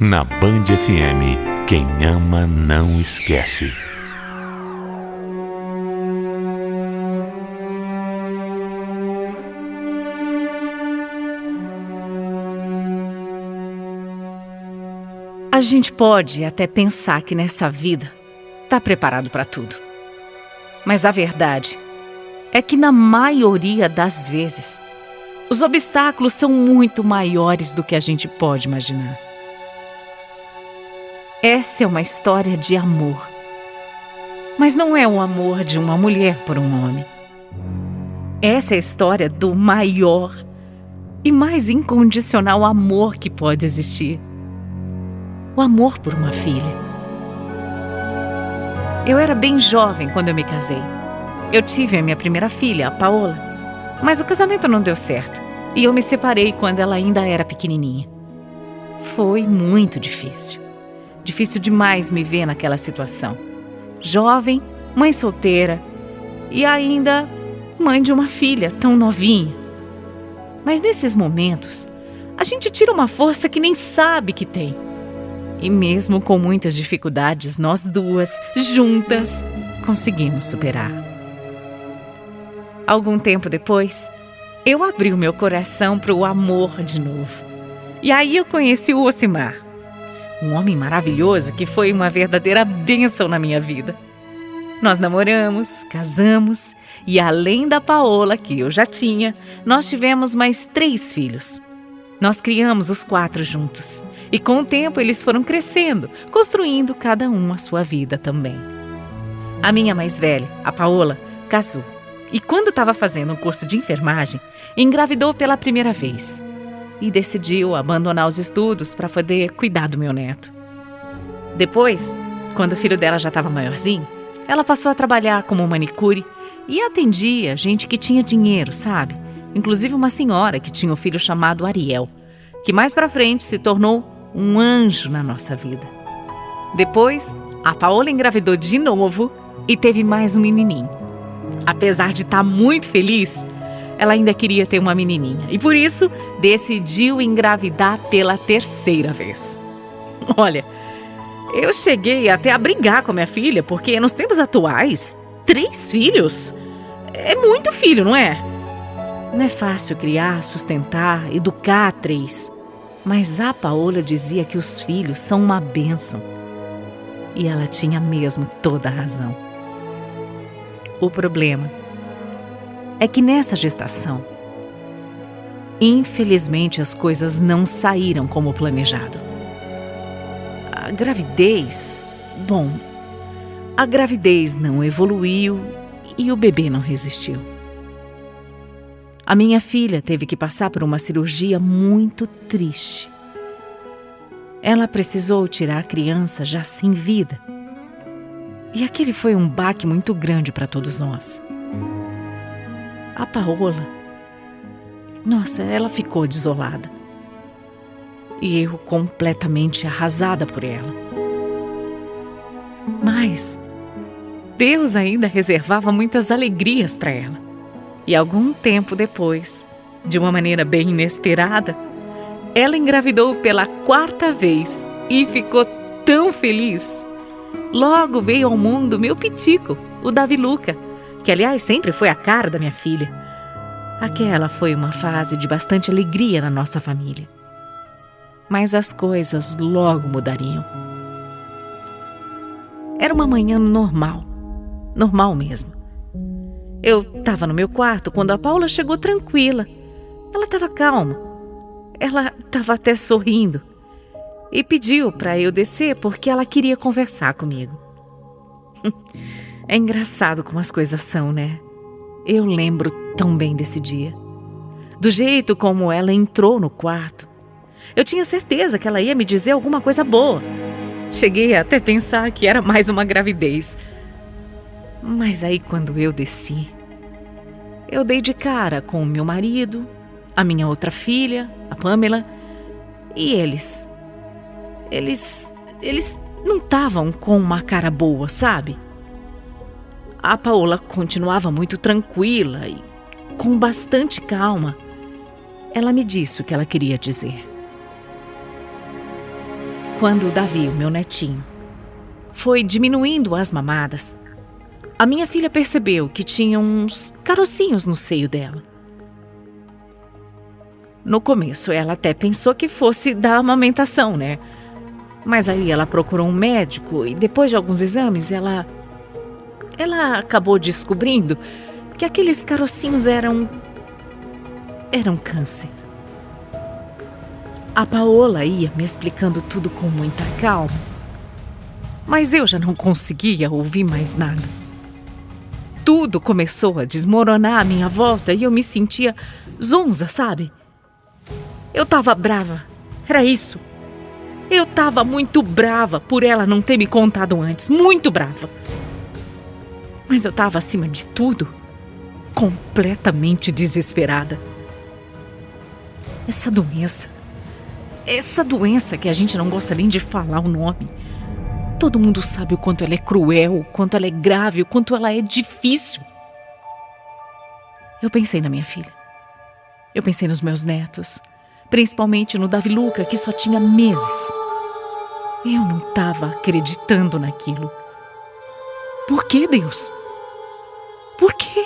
Na Band FM, quem ama não esquece. A gente pode até pensar que nessa vida está preparado para tudo. Mas a verdade é que na maioria das vezes, os obstáculos são muito maiores do que a gente pode imaginar. Essa é uma história de amor. Mas não é o amor de uma mulher por um homem. Essa é a história do maior e mais incondicional amor que pode existir. O amor por uma filha. Eu era bem jovem quando eu me casei. Eu tive a minha primeira filha, a Paola. Mas o casamento não deu certo. E eu me separei quando ela ainda era pequenininha. Foi muito difícil. Difícil demais me ver naquela situação. Jovem, mãe solteira e ainda mãe de uma filha tão novinha. Mas nesses momentos, a gente tira uma força que nem sabe que tem. E mesmo com muitas dificuldades, nós duas, juntas, conseguimos superar. Algum tempo depois, eu abri o meu coração para o amor de novo. E aí eu conheci o Ocimar. Um homem maravilhoso que foi uma verdadeira bênção na minha vida. Nós namoramos, casamos e além da Paola, que eu já tinha, nós tivemos mais 3 filhos. Nós criamos os 4 juntos e com o tempo eles foram crescendo, construindo cada um a sua vida também. A minha mais velha, a Paola, casou e quando estava fazendo um curso de enfermagem, engravidou pela primeira vez. E decidiu abandonar os estudos para poder cuidar do meu neto. Depois, quando o filho dela já estava maiorzinho, ela passou a trabalhar como manicure e atendia gente que tinha dinheiro, sabe? Inclusive uma senhora que tinha um filho chamado Ariel, que mais pra frente se tornou um anjo na nossa vida. Depois, a Paola engravidou de novo e teve mais um menininho. Apesar de estar muito feliz, ela ainda queria ter uma menininha e por isso decidiu engravidar pela 3ª vez. Olha, eu cheguei até a brigar com a minha filha porque nos tempos atuais, 3 filhos é muito filho, não é? Não é fácil criar, sustentar, educar 3. Mas a Paola dizia que os filhos são uma bênção. E ela tinha mesmo toda a razão. O problema é que nessa gestação, infelizmente as coisas não saíram como planejado. A gravidez não evoluiu e o bebê não resistiu. A minha filha teve que passar por uma cirurgia muito triste. Ela precisou tirar a criança já sem vida. E aquele foi um baque muito grande para todos nós. A Paola, nossa, ela ficou desolada. E eu completamente arrasada por ela. Mas Deus ainda reservava muitas alegrias para ela. E algum tempo depois, de uma maneira bem inesperada, ela engravidou pela 4ª vez e ficou tão feliz. Logo veio ao mundo meu pitico, o Davi Luca, que aliás sempre foi a cara da minha filha. Aquela foi uma fase de bastante alegria na nossa família. Mas as coisas logo mudariam. Era uma manhã normal mesmo. Eu estava no meu quarto quando a Paula chegou tranquila. Ela estava calma. Ela estava até sorrindo. E pediu para eu descer porque ela queria conversar comigo. É engraçado como as coisas são, né? Eu lembro tão bem desse dia. Do jeito como ela entrou no quarto. Eu tinha certeza que ela ia me dizer alguma coisa boa. Cheguei a até pensar que era mais uma gravidez. Mas aí quando eu desci, eu dei de cara com o meu marido, a minha outra filha, a Pamela, e eles não estavam com uma cara boa, sabe? A Paola continuava muito tranquila e com bastante calma. Ela me disse o que ela queria dizer. quando o Davi, o meu netinho, foi diminuindo as mamadas, a minha filha percebeu que tinha uns carocinhos no seio dela. No começo, ela até pensou que fosse da amamentação, né? Mas aí ela procurou um médico e depois de alguns exames, ela acabou descobrindo que aqueles carocinhos eram câncer. A Paola ia me explicando tudo com muita calma, mas eu já não conseguia ouvir mais nada. Tudo começou a desmoronar à minha volta e eu me sentia zonza, sabe? Eu tava brava, era isso. Eu tava muito brava por ela não ter me contado antes, muito brava. Mas eu tava, acima de tudo, completamente desesperada. Essa doença que a gente não gosta nem de falar o nome. Todo mundo sabe o quanto ela é cruel, o quanto ela é grave, o quanto ela é difícil. Eu pensei na minha filha. Eu pensei nos meus netos. Principalmente no Davi Luca, que só tinha meses. Eu não estava acreditando naquilo. Por que, Deus? Por quê?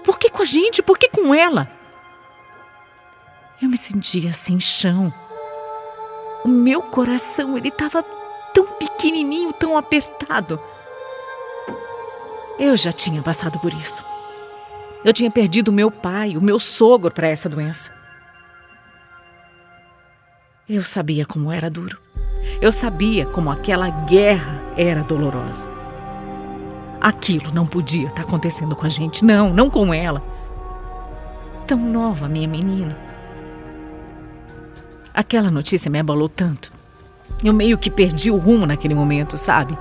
Por que com a gente? Por que com ela? Eu me sentia sem chão. O meu coração, ele estava tão pequenininho, tão apertado. Eu já tinha passado por isso. Eu tinha perdido o meu pai, o meu sogro para essa doença. Eu sabia como era duro. Eu sabia como aquela guerra era dolorosa. Aquilo não podia estar acontecendo com a gente. Não com ela. Tão nova, minha menina. Aquela notícia me abalou tanto. Eu meio que perdi o rumo naquele momento, sabe?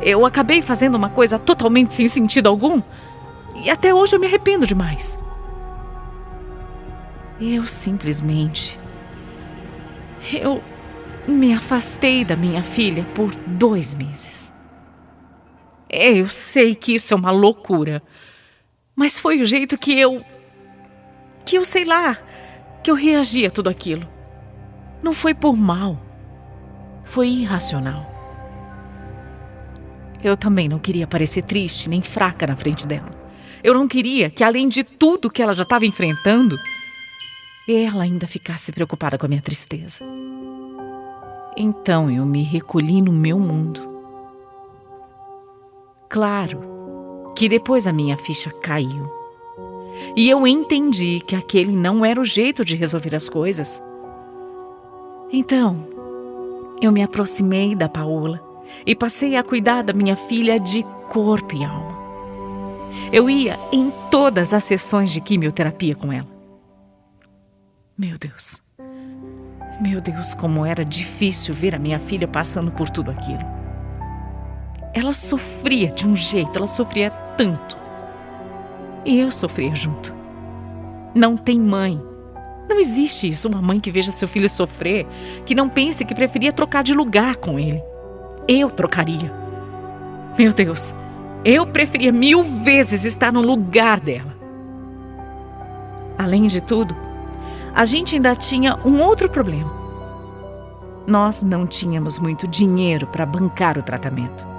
Eu acabei fazendo uma coisa totalmente sem sentido algum. E até hoje eu me arrependo demais. Eu simplesmente... Eu me afastei da minha filha por 2 meses. Eu sei que isso é uma loucura, mas foi o jeito que eu sei lá, que eu reagi a tudo aquilo. Não foi por mal, foi irracional. Eu também não queria parecer triste nem fraca na frente dela. Eu não queria que, além de tudo que ela já estava enfrentando, ela ainda ficasse preocupada com a minha tristeza. Então eu me recolhi no meu mundo. Claro que depois a minha ficha caiu. E eu entendi que aquele não era o jeito de resolver as coisas. Então, eu me aproximei da Paola e passei a cuidar da minha filha de corpo e alma. Eu ia em todas as sessões de quimioterapia com ela. Meu Deus, como era difícil ver a minha filha passando por tudo aquilo. Ela sofria de um jeito, ela sofria tanto. E eu sofria junto. Não tem mãe. Não existe isso, uma mãe que veja seu filho sofrer, que não pense que preferia trocar de lugar com ele. Eu trocaria. Meu Deus, eu preferia 1000 vezes estar no lugar dela. Além de tudo, a gente ainda tinha um outro problema. Nós não tínhamos muito dinheiro para bancar o tratamento.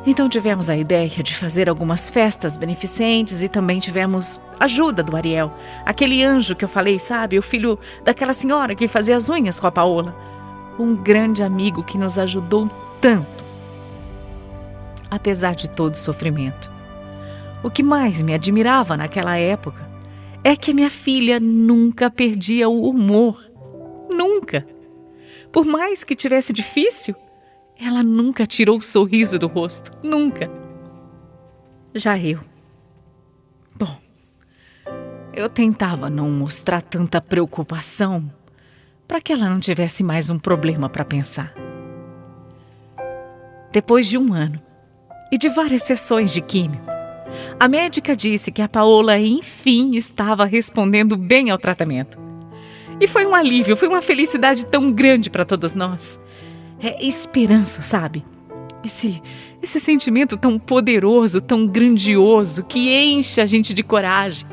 Então tivemos a ideia de fazer algumas festas beneficentes e também tivemos ajuda do Ariel, aquele anjo que eu falei, sabe? O filho daquela senhora que fazia as unhas com a Paola. Um grande amigo que nos ajudou tanto. Apesar de todo o sofrimento, o que mais me admirava naquela época é que a minha filha nunca perdia o humor. Nunca. Por mais que tivesse difícil, ela nunca tirou o sorriso do rosto. Nunca. Já eu. Bom, eu tentava não mostrar tanta preocupação para que ela não tivesse mais um problema para pensar. Depois de 1 ano e de várias sessões de químio, a médica disse que a Paola, enfim, estava respondendo bem ao tratamento. E foi um alívio, foi uma felicidade tão grande para todos nós. É esperança, sabe? Esse sentimento tão poderoso, tão grandioso, que enche a gente de coragem,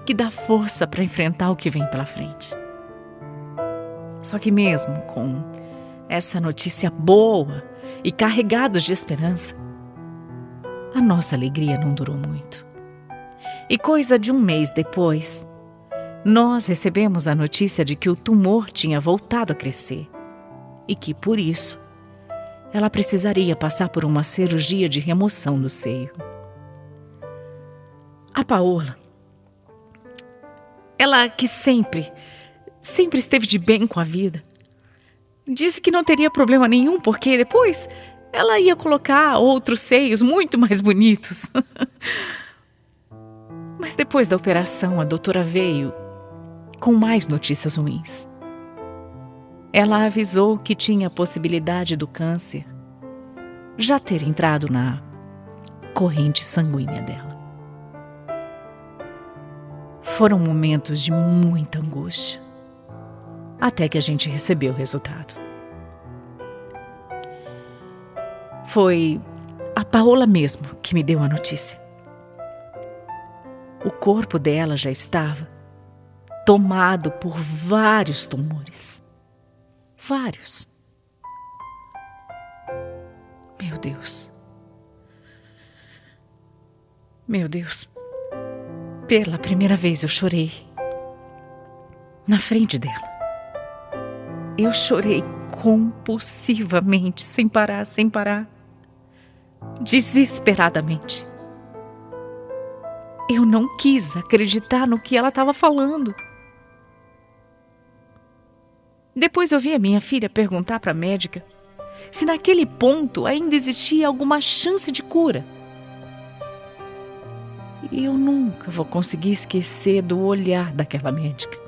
que dá força para enfrentar o que vem pela frente. Só que mesmo com essa notícia boa e carregados de esperança, a nossa alegria não durou muito. E coisa de um mês depois, nós recebemos a notícia de que o tumor tinha voltado a crescer e que, por isso, ela precisaria passar por uma cirurgia de remoção do seio. A Paola, ela que sempre esteve de bem com a vida, disse que não teria problema nenhum, porque depois ela ia colocar outros seios muito mais bonitos. Mas depois da operação, a doutora veio com mais notícias ruins. Ela avisou que tinha a possibilidade do câncer já ter entrado na corrente sanguínea dela. Foram momentos de muita angústia, até que a gente recebeu o resultado. Foi a Paola mesmo que me deu a notícia. O corpo dela já estava tomado por vários tumores. Vários. Meu Deus. Meu Deus. Pela primeira vez eu chorei. Na frente dela. Eu chorei compulsivamente, sem parar. Desesperadamente. Eu não quis acreditar no que ela estava falando. Depois eu vi a minha filha perguntar para a médica se naquele ponto ainda existia alguma chance de cura. E eu nunca vou conseguir esquecer do olhar daquela médica.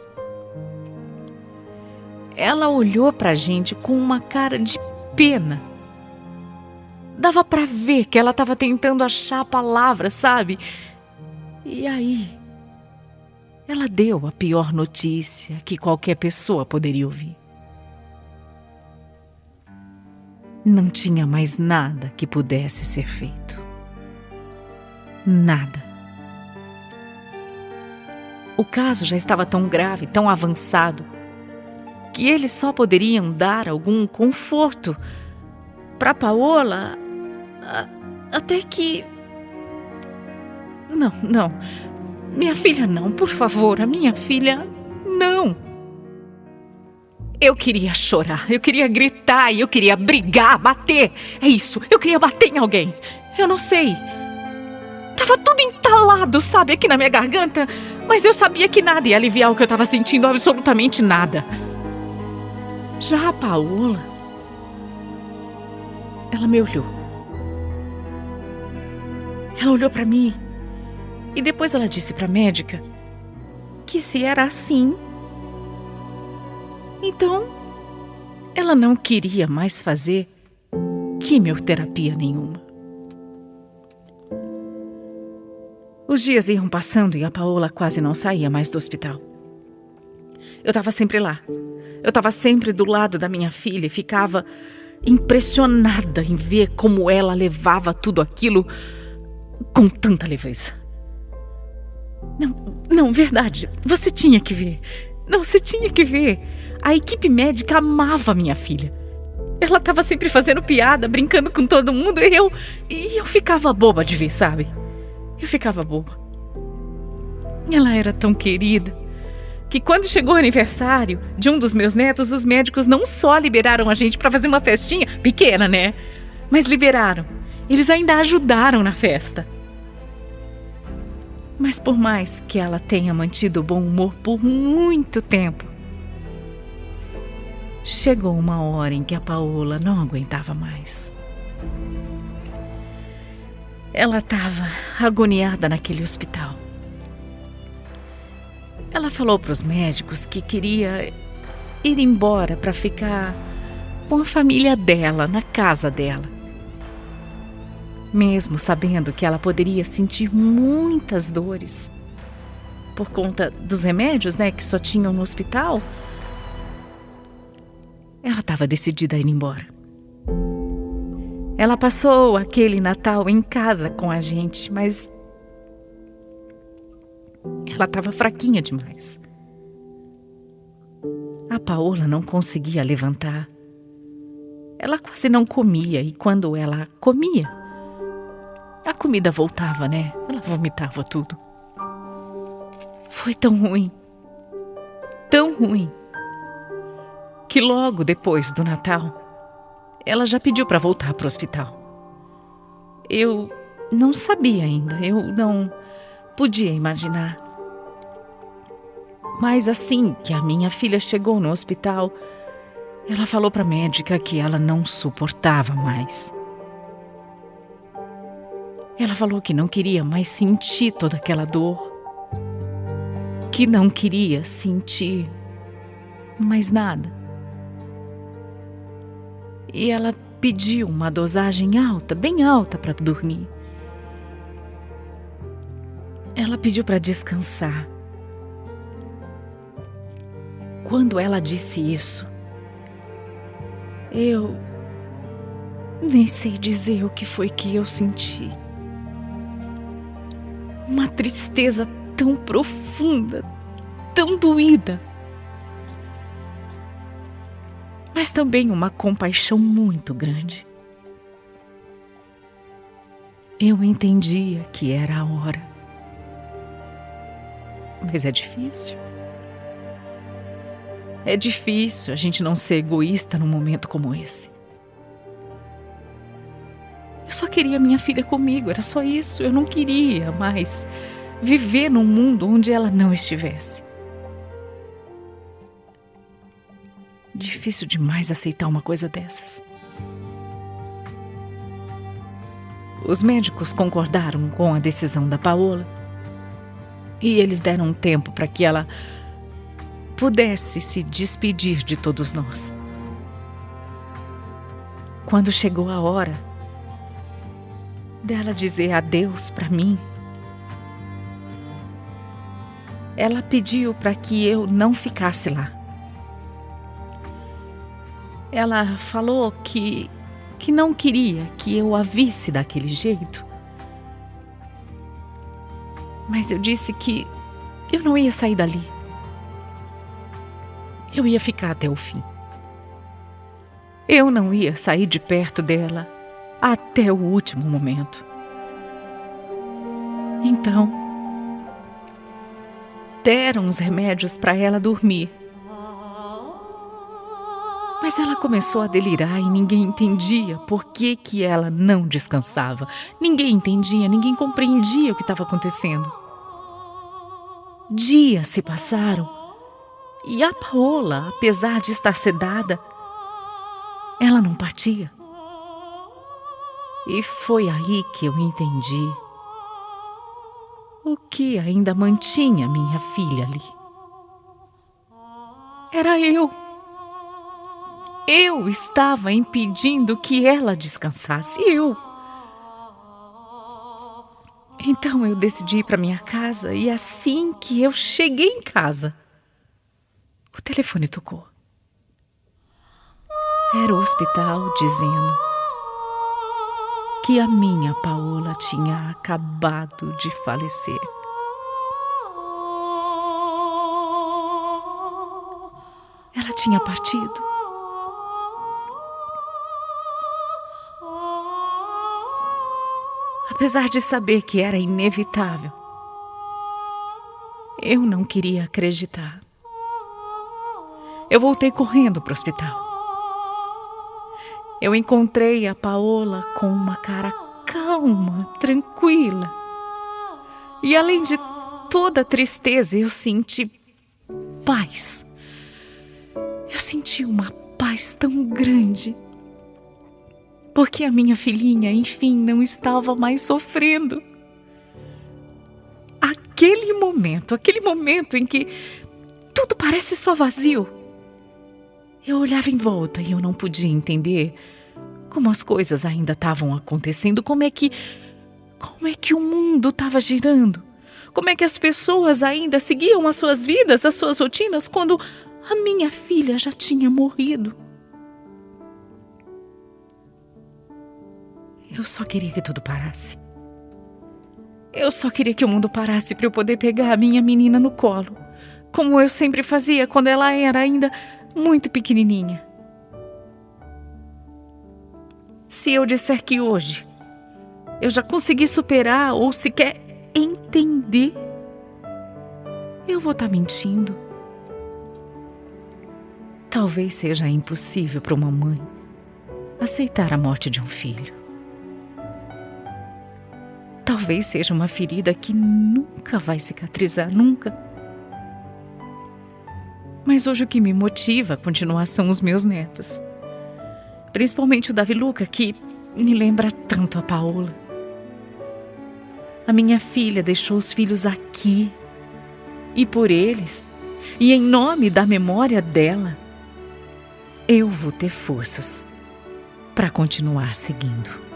Ela olhou para a gente com uma cara de pena. Dava para ver que ela estava tentando achar a palavra, sabe? E aí, ela deu a pior notícia que qualquer pessoa poderia ouvir. Não tinha mais nada que pudesse ser feito. Nada. O caso já estava tão grave, tão avançado, que eles só poderiam dar algum conforto para Paola até que... Não. Minha filha não, por favor, a minha filha não. Eu queria chorar, eu queria gritar, eu queria brigar, bater. É isso, eu queria bater em alguém. Eu não sei. Tava tudo entalado, sabe, aqui na minha garganta. Mas eu sabia que nada ia aliviar o que eu tava sentindo, absolutamente nada. Já a Paola, ela me olhou. Ela olhou pra mim e depois ela disse pra médica que se era assim, então ela não queria mais fazer quimioterapia nenhuma. Os dias iam passando e a Paola quase não saía mais do hospital. Eu estava sempre lá. Eu estava sempre do lado da minha filha e ficava impressionada em ver como ela levava tudo aquilo com tanta leveza. Não, verdade. Você tinha que ver. Não, você tinha que ver. A equipe médica amava minha filha. Ela estava sempre fazendo piada, brincando com todo mundo e eu ficava boba de ver, sabe? Eu ficava boba. Ela era tão querida que quando chegou o aniversário de um dos meus netos, os médicos não só liberaram a gente para fazer uma festinha, pequena, né? Mas liberaram. Eles ainda ajudaram na festa. Mas por mais que ela tenha mantido o bom humor por muito tempo, chegou uma hora em que a Paola não aguentava mais. Ela estava agoniada naquele hospital. Ela falou para os médicos que queria ir embora para ficar com a família dela, na casa dela. Mesmo sabendo que ela poderia sentir muitas dores por conta dos remédios, né, que só tinham no hospital, ela estava decidida a ir embora. Ela passou aquele Natal em casa com a gente, mas ela estava fraquinha demais. A Paola não conseguia levantar. Ela quase não comia e quando ela comia, a comida voltava, né? Ela vomitava tudo. Foi tão ruim, que logo depois do Natal, ela já pediu para voltar para o hospital. Eu não sabia ainda, eu não podia imaginar. Mas assim que a minha filha chegou no hospital, ela falou para a médica que ela não suportava mais. Ela falou que não queria mais sentir toda aquela dor, que não queria sentir mais nada. E ela pediu uma dosagem alta, bem alta para dormir. Ela pediu para descansar. Quando ela disse isso, eu nem sei dizer o que foi que eu senti. Uma tristeza tão profunda, tão doída, mas também uma compaixão muito grande. Eu entendia que era a hora, mas é difícil. É difícil a gente não ser egoísta num momento como esse. Eu só queria minha filha comigo, era só isso. Eu não queria mais viver num mundo onde ela não estivesse. Difícil demais aceitar uma coisa dessas. Os médicos concordaram com a decisão da Paola e eles deram um tempo para que ela pudesse se despedir de todos nós. Quando chegou a hora dela dizer adeus para mim, ela pediu para que eu não ficasse lá. Ela falou que não queria que eu a visse daquele jeito. Mas eu disse que eu não ia sair dali. Eu ia ficar até o fim. Eu não ia sair de perto dela até o último momento. Então, deram os remédios para ela dormir. Mas ela começou a delirar e ninguém entendia por que ela não descansava. Ninguém entendia, ninguém compreendia o que estava acontecendo. Dias se passaram e a Paola, apesar de estar sedada, ela não partia. E foi aí que eu entendi o que ainda mantinha minha filha ali. Era eu. Eu estava impedindo que ela descansasse, eu. Então eu decidi ir para minha casa e assim que eu cheguei em casa, o telefone tocou. Era o hospital dizendo que a minha Paola tinha acabado de falecer. Ela tinha partido. Apesar de saber que era inevitável, eu não queria acreditar. Eu voltei correndo para o hospital. Eu encontrei a Paola com uma cara calma, tranquila. E além de toda a tristeza, eu senti paz. Eu senti uma paz tão grande. Porque a minha filhinha, enfim, não estava mais sofrendo. Aquele momento em que tudo parece só vazio. Eu olhava em volta e eu não podia entender como as coisas ainda estavam acontecendo, como é que o mundo estava girando, como é que as pessoas ainda seguiam as suas vidas, as suas rotinas, quando a minha filha já tinha morrido. Eu só queria que tudo parasse. Eu só queria que o mundo parasse para eu poder pegar a minha menina no colo, como eu sempre fazia quando ela era ainda muito pequenininha. Se eu disser que hoje eu já consegui superar ou sequer entender, eu vou estar mentindo. Talvez seja impossível para uma mãe aceitar a morte de um filho. Talvez seja uma ferida que nunca vai cicatrizar, nunca. Mas hoje o que me motiva a continuar são os meus netos. Principalmente o Davi Luca, que me lembra tanto a Paola. A minha filha deixou os filhos aqui. E por eles, e em nome da memória dela, eu vou ter forças para continuar seguindo.